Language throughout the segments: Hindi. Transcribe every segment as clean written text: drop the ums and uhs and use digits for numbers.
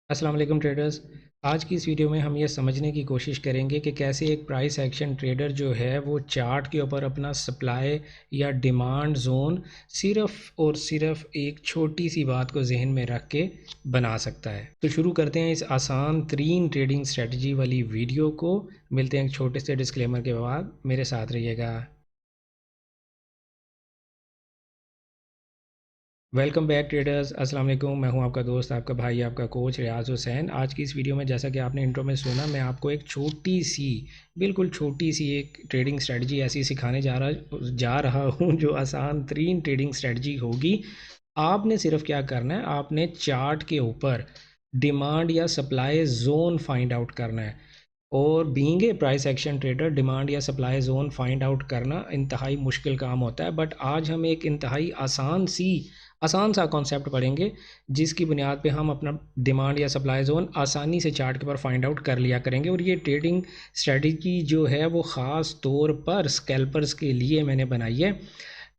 अस्सलाम वालेकुम ट्रेडर्स। आज की इस वीडियो में हम ये समझने की कोशिश करेंगे कि कैसे एक प्राइस एक्शन ट्रेडर जो है वो चार्ट के ऊपर अपना सप्लाई या डिमांड जोन सिर्फ़ और सिर्फ एक छोटी सी बात को जहन में रख के बना सकता है। तो शुरू करते हैं इस आसान तरीन ट्रेडिंग स्ट्रेटजी वाली वीडियो को। मिलते हैं एक छोटे से डिस्क्लेमर के बाद, मेरे साथ रहिएगा। वेलकम बैक ट्रेडर्स, अस्सलाम वालेकुम। मैं हूं आपका दोस्त, आपका भाई, आपका कोच रियाज हुसैन। आज की इस वीडियो में जैसा कि आपने इंट्रो में सुना, मैं आपको एक छोटी सी, बिल्कुल छोटी सी एक ट्रेडिंग स्ट्रेटजी ऐसी सिखाने जा रहा हूं जो आसान तरीन ट्रेडिंग स्ट्रेटजी होगी। आपने सिर्फ क्या करना है, आपने चार्ट के ऊपर डिमांड या सप्लाई जोन फाइंड आउट करना है। और being a price action trader, demand या सप्लाई जोन फाइंड आउट करना इंतहाई मुश्किल काम होता है। बट आज हम एक इंतहाई आसान सा कॉन्सेप्ट पढ़ेंगे जिसकी बुनियाद पे हम अपना डिमांड या सप्लाई जोन आसानी से चार्ट के ऊपर फाइंड आउट कर लिया करेंगे। और ये ट्रेडिंग स्ट्रेटजी जो है वो ख़ास तौर पर स्कैल्पर्स के लिए मैंने बनाई है।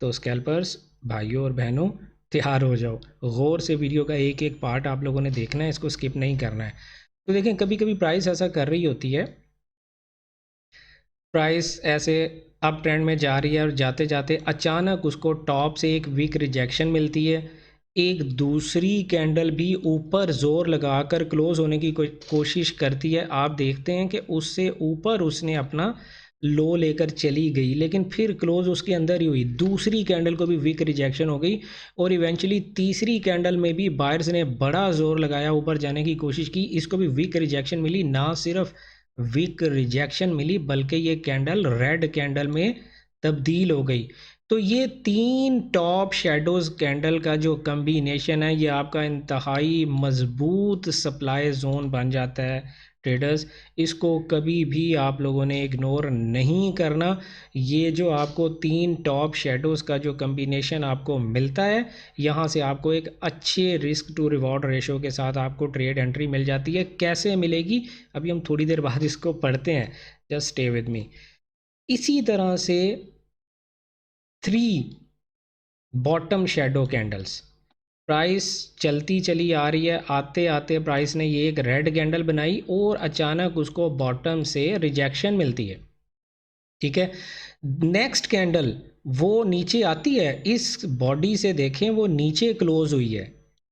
तो स्कैल्पर्स भाइयों और बहनों, तैयार हो जाओ। गौर से वीडियो का एक एक पार्ट आप लोगों ने देखना है, इसको स्किप नहीं करना है। तो देखें, कभी कभी प्राइस ऐसा कर रही होती है, प्राइस ऐसे अप ट्रेंड में जा रही है और जाते जाते अचानक उसको टॉप से एक वीक रिजेक्शन मिलती है। एक दूसरी कैंडल भी ऊपर जोर लगाकर क्लोज होने की कोशिश करती है। आप देखते हैं कि उससे ऊपर उसने अपना लो लेकर चली गई, लेकिन फिर क्लोज उसके अंदर ही हुई। दूसरी कैंडल को भी वीक रिजेक्शन हो गई और इवेंचुअली तीसरी कैंडल में भी बायर्स ने बड़ा जोर लगाया, ऊपर जाने की कोशिश की, इसको भी वीक रिजेक्शन मिली। ना सिर्फ वीक रिजेक्शन मिली बल्कि ये कैंडल रेड कैंडल में तब्दील हो गई। तो ये तीन टॉप शेडोज कैंडल का जो कम्बिनेशन है, ये आपका इंतहाई मजबूत सप्लाई जोन बन जाता है ट्रेडर्स। इसको कभी भी आप लोगों ने इग्नोर नहीं करना। ये जो आपको तीन टॉप शेडोज़ का जो कम्बिनेशन आपको मिलता है, यहाँ से आपको एक अच्छे रिस्क टू रिवॉर्ड रेशो के साथ आपको ट्रेड एंट्री मिल जाती है। कैसे मिलेगी, अभी हम थोड़ी देर बाद इसको पढ़ते हैं, जस्ट स्टे विद मी। इसी तरह से three bottom shadow candles, price चलती चली आ रही है, आते आते प्राइस ने ये एक रेड कैंडल बनाई और अचानक उसको बॉटम से रिजेक्शन मिलती है। ठीक है, नेक्स्ट कैंडल वो नीचे आती है, इस बॉडी से देखें वो नीचे क्लोज हुई है।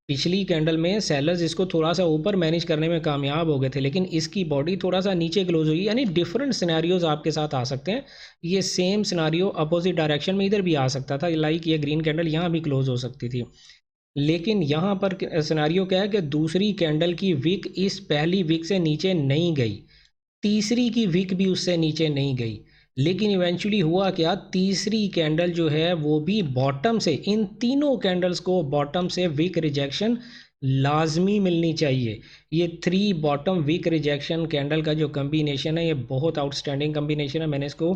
पिछली कैंडल में सेलर्स इसको थोड़ा सा ऊपर मैनेज करने में कामयाब हो गए थे, लेकिन इसकी बॉडी थोड़ा सा नीचे क्लोज हुई। यानी डिफरेंट सिनेरियोज आपके साथ आ सकते हैं। ये सेम सिनेरियो अपोजिट डायरेक्शन में इधर भी आ सकता था, लाइक ये ग्रीन कैंडल यहाँ भी क्लोज हो सकती थी। लेकिन यहाँ पर सिनेरियो क्या है कि दूसरी कैंडल की विक इस पहली विक से नीचे नहीं गई, तीसरी की विक भी उससे नीचे नहीं गई। लेकिन इवेंचुअली हुआ क्या, तीसरी कैंडल जो है वो भी बॉटम से, इन तीनों कैंडल्स को बॉटम से वीक रिजेक्शन लाजमी मिलनी चाहिए। ये three bottom wick rejection candle का जो कम्बिनेशन है, ये बहुत आउटस्टैंडिंग कम्बिनेशन है। मैंने इसको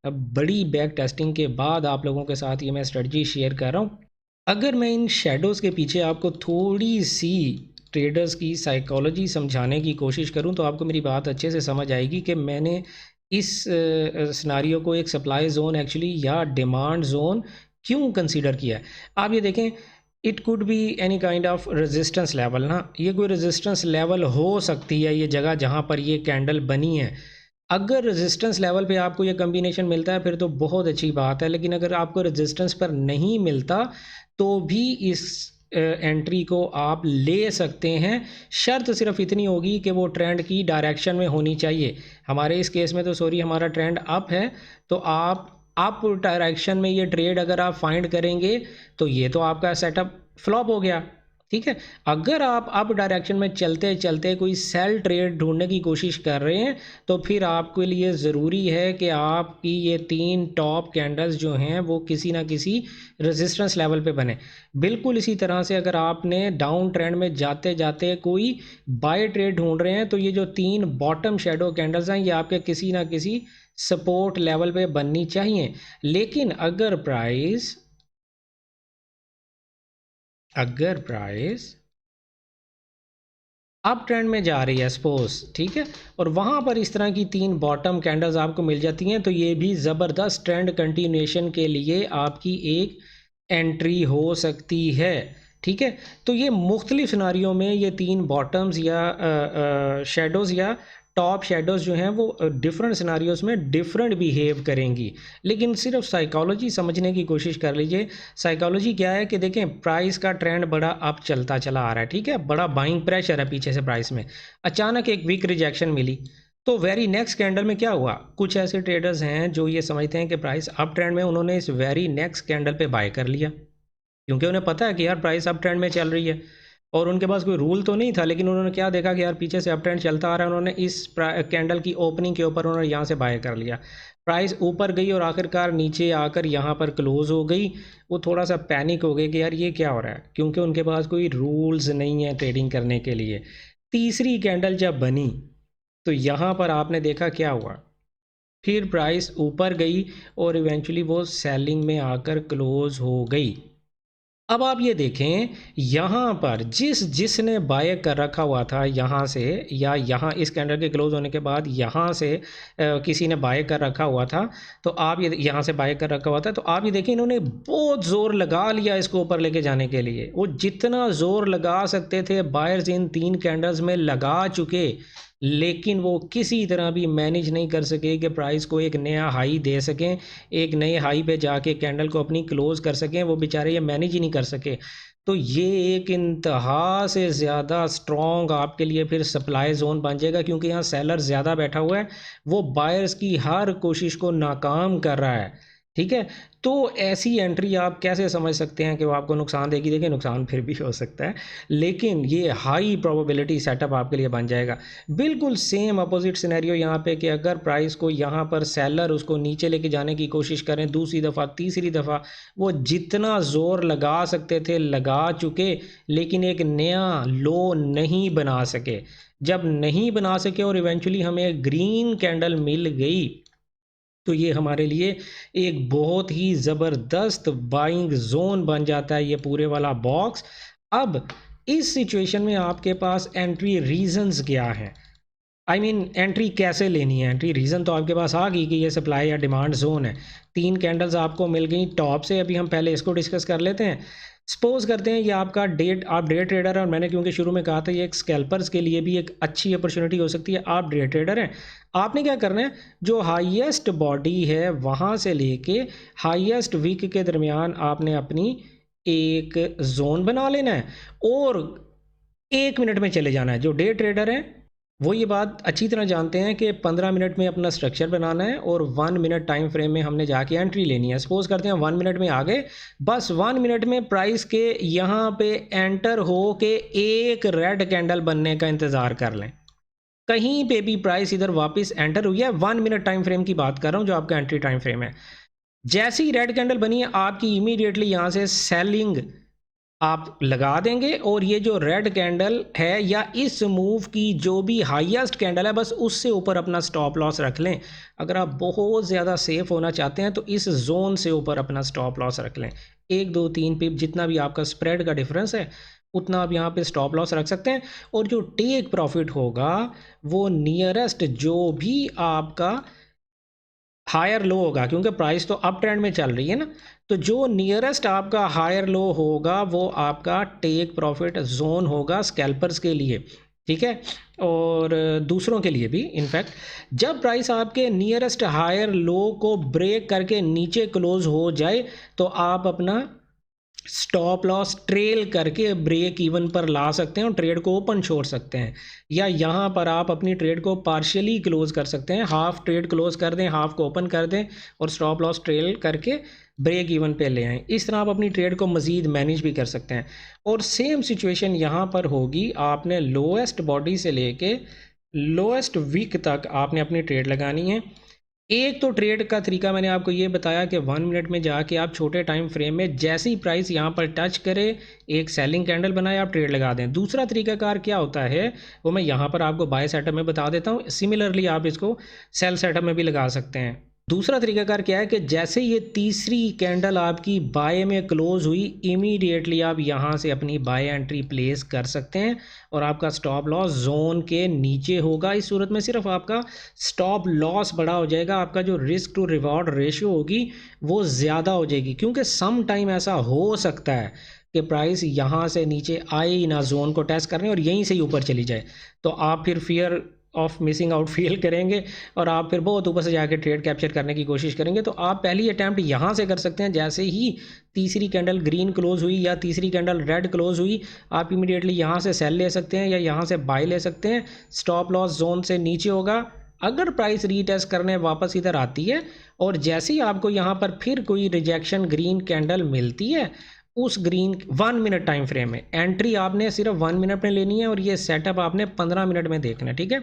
बड़ी बैक टेस्टिंग के बाद आप लोगों के साथ ये मैं स्ट्रेटजी शेयर कर रहा हूँ। अगर मैं इन शेडोज़ के पीछे आपको थोड़ी सी ट्रेडर्स की साइकोलॉजी समझाने की कोशिश करूं, तो आपको मेरी बात अच्छे से समझ आएगी कि मैंने इस सिनारियो को एक सप्लाई जोन एक्चुअली या डिमांड जोन क्यों कंसीडर किया है। आप ये देखें, it could be any kind of resistance level ना, ये कोई रेजिस्टेंस लेवल हो सकती है, ये जगह जहाँ पर ये कैंडल बनी है। अगर रेजिस्टेंस लेवल पे आपको ये कम्बिनेशन मिलता है फिर तो बहुत अच्छी बात है, लेकिन अगर आपको रेजिस्टेंस पर नहीं मिलता तो भी इस एंट्री को आप ले सकते हैं। शर्त सिर्फ इतनी होगी कि वो ट्रेंड की डायरेक्शन में होनी चाहिए। हमारे इस केस में तो सॉरी हमारा ट्रेंड अप है, तो आप अप डायरेक्शन में ये ट्रेड अगर आप फाइंड करेंगे तो ये तो आपका सेटअप फ्लॉप हो गया। ठीक है, अगर आप अप डायरेक्शन में चलते चलते कोई सेल ट्रेड ढूंढने की कोशिश कर रहे हैं तो फिर आपके लिए ज़रूरी है कि आपकी ये तीन टॉप कैंडल्स जो हैं वो किसी ना किसी रेजिस्टेंस लेवल पे बने। बिल्कुल इसी तरह से अगर आपने डाउन ट्रेंड में जाते जाते कोई बाय ट्रेड ढूंढ रहे हैं तो ये जो तीन बॉटम शेडो कैंडल्स हैं ये आपके किसी ना किसी सपोर्ट लेवल पे बननी चाहिए। लेकिन अगर प्राइस अप ट्रेंड में जा रही है सपोज, ठीक है, और वहाँ पर इस तरह की तीन बॉटम कैंडल्स आपको मिल जाती हैं, तो ये भी ज़बरदस्त ट्रेंड कंटिन्यूएशन के लिए आपकी एक एंट्री हो सकती है। ठीक है। तो ये मुख्तलिफ सिनारियों में ये 3 बॉटम्स या शेडोज़ या टॉप शेडोज़ जो हैं वो डिफरेंट सिनारियोज़ में डिफरेंट बिहेव करेंगी। लेकिन सिर्फ साइकोलॉजी समझने की कोशिश कर लीजिए। साइकोलॉजी क्या है कि देखें, प्राइस का ट्रेंड बड़ा अप चलता चला आ रहा है, ठीक है, बड़ा बाइंग प्रेशर है पीछे से प्राइस में। अचानक एक वीक रिजेक्शन मिली, तो वेरी नेक्स्ट कैंडल में क्या हुआ, कुछ ऐसे ट्रेडर्स हैं जो ये समझते हैं कि प्राइस अप ट्रेंड में, उन्होंने इस वेरी नेक्स्ट कैंडल पे बाय कर लिया, क्योंकि उन्हें पता है कि यार प्राइस अप ट्रेंड में चल रही है। और उनके पास कोई रूल तो नहीं था, लेकिन उन्होंने क्या देखा कि यार पीछे से अप ट्रेंड चलता आ रहा है, उन्होंने इस कैंडल की ओपनिंग के ऊपर उन्होंने यहाँ से बाय कर लिया। प्राइस ऊपर गई और आखिरकार नीचे आकर यहाँ पर क्लोज हो गई। वो थोड़ा सा पैनिक हो गए कि यार ये क्या हो रहा है, क्योंकि उनके पास कोई रूल्स नहीं है ट्रेडिंग करने के लिए। तीसरी कैंडल जब बनी तो यहाँ पर आपने देखा क्या हुआ, फिर प्राइस ऊपर गई और इवेंचुअली वो सेलिंग में आकर क्लोज हो गई। अब आप ये देखें, यहाँ पर जिसने बाय कर रखा हुआ था यहाँ से, या यहाँ इस कैंडल के क्लोज होने के बाद यहाँ से किसी ने बाय कर रखा हुआ था, तो आप ये यहाँ से बाय कर रखा हुआ था, तो आप ये देखें इन्होंने बहुत ज़ोर लगा लिया इसको ऊपर लेके जाने के लिए। वो जितना ज़ोर लगा सकते थे बायर्स इन 3 कैंडल्स में लगा चुके, लेकिन वो किसी तरह भी मैनेज नहीं कर सके कि प्राइस को एक नया हाई दे सकें, एक नए हाई पे जाके कैंडल को अपनी क्लोज़ कर सकें। वो बेचारे ये मैनेज ही नहीं कर सके। तो ये एक इंतहा से ज़्यादा स्ट्रॉन्ग आपके लिए फिर सप्लाई ज़ोन बन जाएगा, क्योंकि यहाँ सेलर ज़्यादा बैठा हुआ है, वो बायर्स की हर कोशिश को नाकाम कर रहा है, ठीक है। तो ऐसी एंट्री आप कैसे समझ सकते हैं कि वो आपको नुकसान देगी? देखिए, नुकसान फिर भी हो सकता है, लेकिन ये हाई प्रोबेबिलिटी सेटअप आपके लिए बन जाएगा। बिल्कुल सेम अपोजिट सिनेरियो यहाँ पे कि अगर प्राइस को यहाँ पर सेलर उसको नीचे लेके जाने की कोशिश करें, दूसरी दफ़ा तीसरी दफ़ा, वो जितना ज़ोर लगा सकते थे लगा चुके, लेकिन एक नया लो नहीं बना सके। जब नहीं बना सके और इवेंचुअली हमें ग्रीन कैंडल मिल गई, तो ये हमारे लिए एक बहुत ही ज़बरदस्त बाइंग जोन बन जाता है ये पूरे वाला बॉक्स। अब इस सिचुएशन में आपके पास एंट्री रीजंस क्या हैं? आई मीन एंट्री कैसे लेनी है? एंट्री रीज़न तो आपके पास आ गई कि ये सप्लाई या डिमांड जोन है। 3 कैंडल्स आपको मिल गई टॉप से। अभी हम पहले इसको डिस्कस कर लेते हैं। सपोज करते हैं ये आपका आप डे ट्रेडर हैं, और मैंने क्योंकि शुरू में कहा था ये एक स्कैल्पर्स के लिए भी एक अच्छी अपॉर्चुनिटी हो सकती है। आप डे ट्रेडर हैं, आपने क्या करना है, जो हाईएस्ट बॉडी है वहाँ से लेके हाईएस्ट वीक के दरमियान आपने अपनी एक जोन बना लेना है और 1 मिनट में चले जाना है। जो डे ट्रेडर हैं वो ये बात अच्छी तरह जानते हैं कि 15 मिनट में अपना स्ट्रक्चर बनाना है और 1 मिनट टाइम फ्रेम में हमने जाके एंट्री लेनी है। सपोज करते हैं 1 मिनट में आ गए, बस 1 मिनट में प्राइस के यहाँ पे एंटर हो के एक रेड कैंडल बनने का इंतज़ार कर लें। कहीं पे भी प्राइस इधर वापस एंटर हुई है, 1 मिनट टाइम फ्रेम की बात कर रहा हूँ जो आपका एंट्री टाइम फ्रेम है। जैसी ही रेड कैंडल बनी है आपकी इमीडिएटली यहाँ से सेलिंग आप लगा देंगे, और ये जो रेड कैंडल है या इस मूव की जो भी हाईएस्ट कैंडल है बस उससे ऊपर अपना स्टॉप लॉस रख लें। अगर आप बहुत ज़्यादा सेफ होना चाहते हैं तो इस जोन से ऊपर अपना स्टॉप लॉस रख लें। 1 2 3 पिप जितना भी आपका स्प्रेड का डिफरेंस है उतना आप यहाँ पे स्टॉप लॉस रख सकते हैं, और जो टेक प्रॉफिट होगा वो नियरेस्ट जो भी आपका हायर लो होगा, क्योंकि प्राइस तो अप ट्रेंड में चल रही है ना, तो जो नियरेस्ट आपका हायर लो होगा वो आपका टेक प्रॉफिट जोन होगा स्कैल्पर्स के लिए, ठीक है, और दूसरों के लिए भी। इनफैक्ट जब प्राइस आपके नियरेस्ट हायर लो को ब्रेक करके नीचे क्लोज हो जाए तो आप अपना स्टॉप लॉस ट्रेल करके ब्रेक इवन पर ला सकते हैं और ट्रेड को ओपन छोड़ सकते हैं, या यहाँ पर आप अपनी ट्रेड को पार्शियली क्लोज कर सकते हैं, हाफ ट्रेड क्लोज कर दें, हाफ को ओपन कर दें और स्टॉप लॉस ट्रेल करके ब्रेक इवन पे ले आएँ। इस तरह आप अपनी ट्रेड को मज़ीद मैनेज भी कर सकते हैं। और सेम सिचुएशन यहाँ पर होगी, आपने लोएस्ट बॉडी से लेके लोएस्ट वीक तक आपने अपनी ट्रेड लगानी है। एक तो ट्रेड का तरीका मैंने आपको ये बताया कि 1 मिनट में जाके आप छोटे टाइम फ्रेम में जैसे ही प्राइस यहाँ पर टच करे एक सेलिंग कैंडल बनाए आप ट्रेड लगा दें। दूसरा तरीकाकार क्या होता है वो मैं यहाँ पर आपको बाय सेटअप में बता देता हूँ, सिमिलरली आप इसको सेल सेटअप में भी लगा सकते हैं। दूसरा तरीकाकार क्या है कि जैसे ये तीसरी कैंडल आपकी बाय में क्लोज हुई, इमीडिएटली आप यहाँ से अपनी बाय एंट्री प्लेस कर सकते हैं और आपका स्टॉप लॉस जोन के नीचे होगा। इस सूरत में सिर्फ आपका स्टॉप लॉस बड़ा हो जाएगा, आपका जो रिस्क टू रिवॉर्ड रेशियो होगी वो ज़्यादा हो जाएगी, क्योंकि सम टाइम ऐसा हो सकता है कि प्राइस यहाँ से नीचे आए ही ना जोन को टेस्ट करने और यहीं से ही ऊपर चली जाए, तो आप फिर fear of missing out feel करेंगे और आप फिर बहुत ऊपर से जाके ट्रेड कैप्चर करने की कोशिश करेंगे। तो आप पहली अटैम्प्ट यहाँ से कर सकते हैं, जैसे ही तीसरी कैंडल ग्रीन क्लोज हुई या तीसरी कैंडल रेड क्लोज हुई, आप इमीडिएटली यहाँ से सेल ले सकते हैं या यहाँ से बाय ले सकते हैं। स्टॉप लॉस जोन से नीचे होगा। अगर प्राइस रीटेस्ट करने वापस इधर आती है और जैसे ही आपको यहाँ पर फिर कोई रिजेक्शन ग्रीन कैंडल मिलती है, उस ग्रीन 1 मिनट टाइम फ्रेम में एंट्री आपने सिर्फ 1 मिनट में लेनी है और ये सेटअप आपने 15 मिनट में देखना है, ठीक है।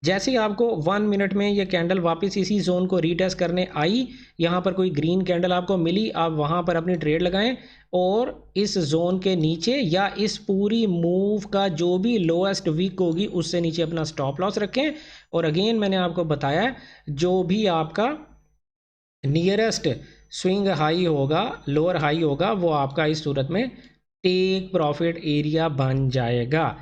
जैसे ही आपको 1 मिनट में ये कैंडल वापस इसी जोन को रीटेस्ट करने आई, यहाँ पर कोई ग्रीन कैंडल आपको मिली, आप वहाँ पर अपनी ट्रेड लगाएं और इस जोन के नीचे या इस पूरी मूव का जो भी लोएस्ट वीक होगी उससे नीचे अपना स्टॉप लॉस रखें। और अगेन मैंने आपको बताया, जो भी आपका नियरेस्ट स्विंग हाई होगा, लोअर हाई होगा, वो आपका इस सूरत में टेक प्रॉफिट एरिया बन जाएगा।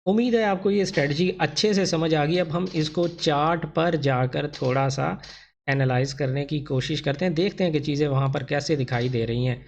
उम्मीद है आपको ये स्ट्रेटजी अच्छे से समझ आ गई। अब हम इसको चार्ट पर जाकर थोड़ा सा एनालाइज करने की कोशिश करते हैं, देखते हैं कि चीज़ें वहाँ पर कैसे दिखाई दे रही हैं,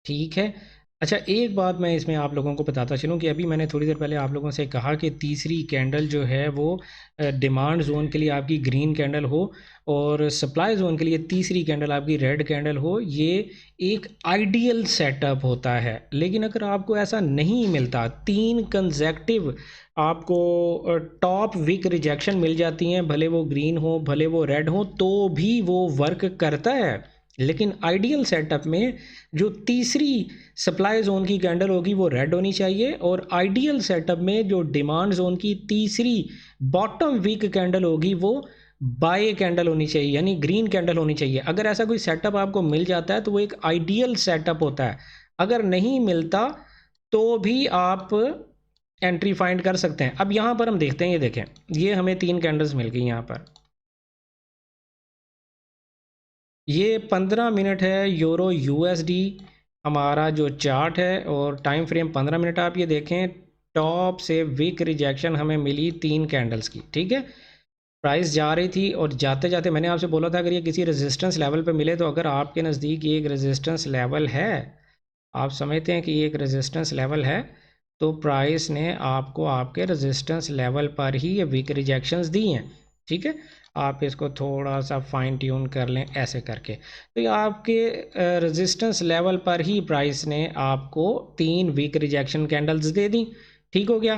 ठीक है। अच्छा, एक बात मैं इसमें आप लोगों को बताता चलूँ कि अभी मैंने थोड़ी देर पहले आप लोगों से कहा कि तीसरी कैंडल जो है वो डिमांड जोन के लिए आपकी ग्रीन कैंडल हो और सप्लाई जोन के लिए तीसरी कैंडल आपकी रेड कैंडल हो, ये एक आइडियल सेटअप होता है। लेकिन अगर आपको ऐसा नहीं मिलता, 3 कंसेक्टिव आपको टॉप वीक रिजेक्शन मिल जाती हैं, भले वो ग्रीन हो भले वो रेड हो, तो भी वो वर्क करता है। लेकिन आइडियल सेटअप में जो तीसरी सप्लाई जोन की कैंडल होगी वो रेड होनी चाहिए और आइडियल सेटअप में जो डिमांड जोन की तीसरी बॉटम वीक कैंडल होगी वो बाय कैंडल होनी चाहिए, यानी ग्रीन कैंडल होनी चाहिए। अगर ऐसा कोई सेटअप आपको मिल जाता है तो वो एक आइडियल सेटअप होता है। अगर नहीं मिलता तो भी आप एंट्री फाइंड कर सकते हैं। अब यहाँ पर हम देखते हैं, ये देखें, ये हमें 3 कैंडल्स मिल गई यहाँ पर। ये 15 मिनट है यूरो यूएसडी हमारा जो चार्ट है और टाइम फ्रेम 15 मिनट। आप ये देखें, टॉप से वीक रिजेक्शन हमें मिली 3 कैंडल्स की, ठीक है। प्राइस जा रही थी और जाते जाते मैंने आपसे बोला था अगर ये किसी रेजिस्टेंस लेवल पे मिले, तो अगर आपके नज़दीक ये एक रेजिस्टेंस लेवल है, आप समझते हैं कि ये एक रेजिस्टेंस लेवल है, तो प्राइस ने आपको आपके रेजिस्टेंस लेवल पर ही ये वीक रिजेक्शंस दी हैं, ठीक है। आप इसको थोड़ा सा फाइन ट्यून कर लें ऐसे करके, तो ये आपके रेजिस्टेंस लेवल पर ही प्राइस ने आपको 3 वीक रिजेक्शन कैंडल्स दे दी, ठीक हो गया।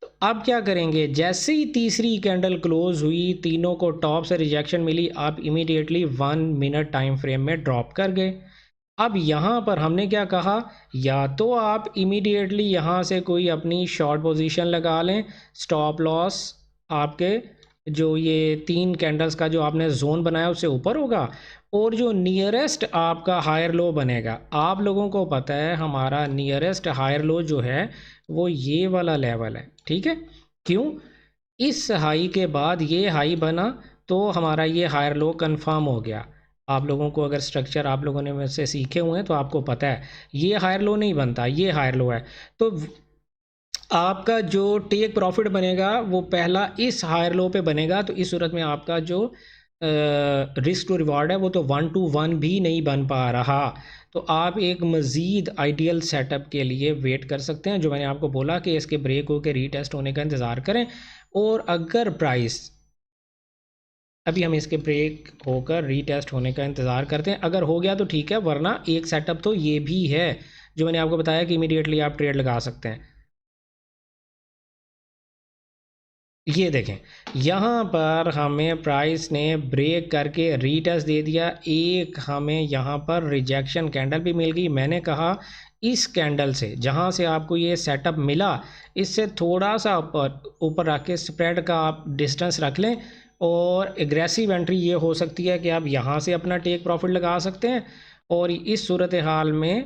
तो अब क्या करेंगे, जैसे ही तीसरी कैंडल क्लोज हुई, तीनों को टॉप से रिजेक्शन मिली, आप इमीडिएटली 1 मिनट टाइम फ्रेम में ड्रॉप कर गए। अब यहाँ पर हमने क्या कहा, या तो आप इमीडिएटली यहाँ से कोई अपनी शॉर्ट पोजीशन लगा लें, स्टॉप लॉस आपके जो ये 3 कैंडल्स का जो आपने जोन बनाया उससे ऊपर होगा और जो नियरेस्ट आपका हायर लो बनेगा, आप लोगों को पता है हमारा नियरेस्ट हायर लो जो है वो ये वाला लेवल है, ठीक है। क्यों, इस हाई के बाद ये हाई बना तो हमारा ये हायर लो कंफर्म हो गया। आप लोगों को अगर स्ट्रक्चर आप लोगों ने मुझसे सीखे हुए हैं तो आपको पता है ये हायर लो नहीं बनता, ये हायर लो है। तो आपका जो टेक प्रॉफिट बनेगा वो पहला इस हायर लो पे बनेगा, तो इस सूरत में आपका जो रिस्क टू रिवार्ड है वो तो 1 to 1 भी नहीं बन पा रहा। तो आप एक मज़ीद आइडियल सेटअप के लिए वेट कर सकते हैं, जो मैंने आपको बोला कि इसके ब्रेक होकर रीटेस्ट होने का इंतज़ार करें। और अगर प्राइस, अभी हम इसके ब्रेक होकर रीटेस्ट होने का इंतज़ार करते हैं, अगर हो गया तो ठीक है, वरना एक सेटअप तो ये भी है जो मैंने आपको बताया कि इमीडिएटली आप ट्रेड लगा सकते हैं। ये देखें, यहाँ पर हमें प्राइस ने ब्रेक करके रीटेस्ट दे दिया, एक हमें यहाँ पर रिजेक्शन कैंडल भी मिल गई। मैंने कहा इस कैंडल से जहाँ से आपको ये सेटअप मिला, इससे थोड़ा सा ऊपर रख के स्प्रेड का आप डिस्टेंस रख लें और एग्रेसिव एंट्री ये हो सकती है कि आप यहाँ से अपना टेक प्रॉफिट लगा सकते हैं और इस सूरत हाल में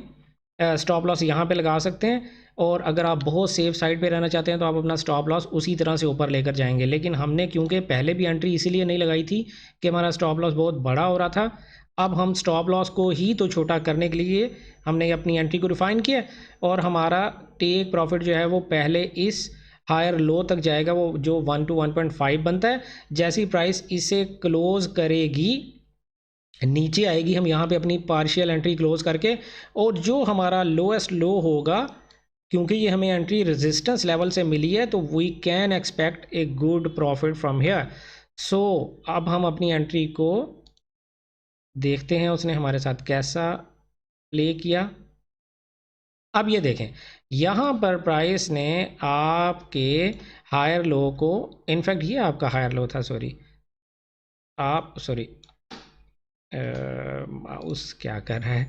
स्टॉप लॉस यहाँ पे लगा सकते हैं। और अगर आप बहुत सेफ साइड पे रहना चाहते हैं तो आप अपना स्टॉप लॉस उसी तरह से ऊपर लेकर जाएंगे। लेकिन हमने क्योंकि पहले भी एंट्री इसीलिए नहीं लगाई थी कि हमारा स्टॉप लॉस बहुत बड़ा हो रहा था, अब हम स्टॉप लॉस को ही तो छोटा करने के लिए हमने अपनी एंट्री को रिफाइन किया और हमारा टेक प्रॉफिट जो है वो पहले इस हायर लो तक जाएगा, वो जो 1 to 1.5 बनता है। जैसी प्राइस इसे क्लोज करेगी नीचे आएगी, हम यहाँ पे अपनी पार्शियल एंट्री क्लोज करके, और जो हमारा लोएस्ट लो होगा, क्योंकि ये हमें एंट्री रेजिस्टेंस लेवल से मिली है, तो we can expect a good profit from here. So अब हम अपनी एंट्री को देखते हैं उसने हमारे साथ कैसा प्ले किया। अब ये देखें, यहाँ पर प्राइस ने आपके हायर लो को, इनफैक्ट ये आपका हायर लो था, सॉरी माउस क्या कर रहा है,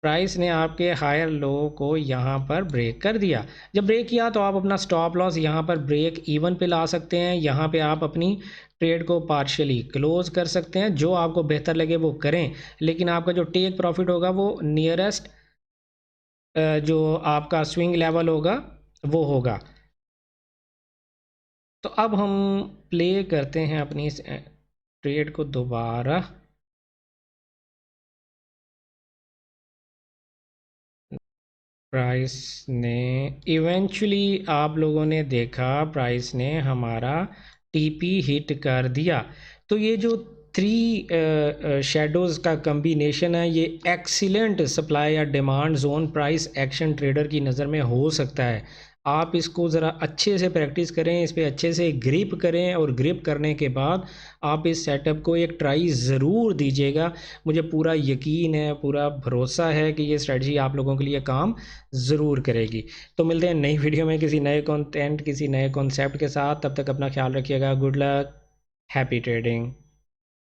प्राइस ने आपके हायर लो को यहाँ पर ब्रेक कर दिया। जब ब्रेक किया तो आप अपना स्टॉप लॉस यहाँ पर ब्रेक इवन पे ला सकते हैं, यहाँ पे आप अपनी ट्रेड को पार्शियली क्लोज कर सकते हैं, जो आपको बेहतर लगे वो करें, लेकिन आपका जो टेक प्रॉफिट होगा वो नियरेस्ट जो आपका स्विंग लेवल होगा वो होगा। तो अब हम प्ले करते हैं अपनी इस ट्रेड को दोबारा। प्राइस ने इवेंचुअली, आप लोगों ने देखा, प्राइस ने हमारा टीपी हिट कर दिया। तो ये जो थ्री शेडोज़ का कम्बिनेशन है, ये एक्सीलेंट सप्लाई या demand zone price action trader की नज़र में हो सकता है। आप इसको ज़रा अच्छे से प्रैक्टिस करें, इस पर अच्छे से ग्रिप करें, और ग्रिप करने के बाद आप इस सेटअप को एक ट्राई ज़रूर दीजिएगा। मुझे पूरा यकीन है, पूरा भरोसा है कि ये स्ट्रेटजी आप लोगों के लिए काम ज़रूर करेगी। तो मिलते हैं नई वीडियो में किसी नए कंटेंट, किसी नए कॉन्सेप्ट के साथ। तब तक अपना ख्याल रखिएगा। Good luck, happy trading.